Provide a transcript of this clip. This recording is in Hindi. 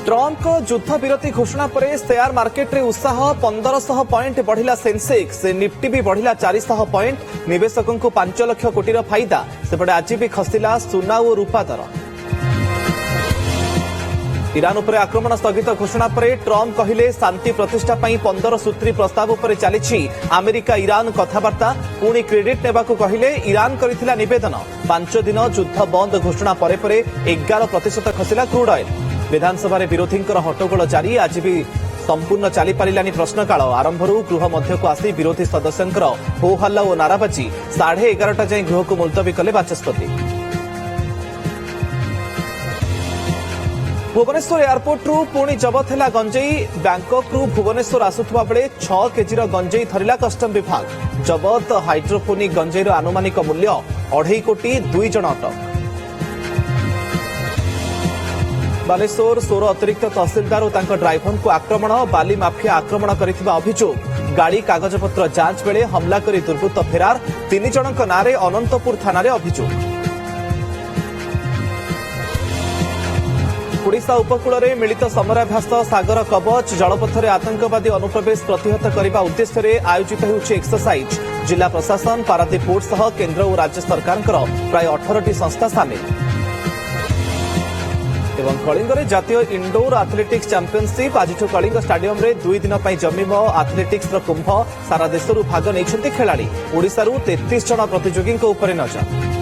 ट्रम्प को युद्ध विरति घोषणा पर शेयर मार्केट रे उत्साह 1500 पॉइंट बढ़िला सेंसेक्स निफ्टी भी बढ़िला 400 पॉइंट निवेशकों को 5 लाख कोटी फायदा सेपटे आज भी खसिला सुना और रूपा दर। ईरान उपर आक्रमण स्थगित घोषणा पर ट्रम्प कहले शांति प्रतिष्ठा पर 15 सूत्री प्रस्ताव पर चली अमेरिका ईरान कथबार्ता पुणी क्रेडिट नेबाकू कहले ईरान करथिला निवेदन 5 दिन युद्ध बंद घोषणा पर 11% खसिला क्रूड ऑयल। विधानसभा विरोधी हट्टगोल जारी आज भी संपूर्ण चली पारिलानी प्रश्नकाल आरंभरू गृह मध्यकू आसी विरोधी सदस्यंकर हो हल्ला और नाराबाजी 11:30 जाए गृह को मुलतवी कले बाचस्पति। भुवनेश्वर एयरपोर्ट रु पुणी जबत है गंजेई बैंकक रु भुवनेश्वर आसुवा बेले 6 केजीर गंजेई धरला कस्टम विभाग जबत हाइड्रोफोनिक गंजेईर आनुमानिक मूल्य 2.5 कोटी 2 जन अटक। बालेश्वर 16 अतिरिक्त तहसिलदार और ड्राइवर को आक्रमण बाली माफिया आक्रमण करथिबा अभियोग गाड़ी कागजपत्र जांच बेले हमला करी दुर्बृत्त फेरार 3 जनक नारे अनंतपुर थाना रे अभियोग। ओडिशा उपकूल में मिलित समराभ्यास सागर कवच जलपथरे आतंकवादी अनुप्रवेश प्रतिहत करने उद्देश्य आयोजित होउछि एक्सरसाइज जिला प्रशासन पारादीप पोर्ट सह केंद्र और राज्य सरकार प्राय 18टी संस्था सामिल। एवं कलिंग जातीय इंडोर एथलेटिक्स चैंपियनशिप आज कलिंग स्टाडियम रे 2 दिन जमीब एथलेटिक्स कुंभ सारा देशरू भाग नहीं खेलाड़ी ओडिशा 33 जन प्रतियोगी नजर।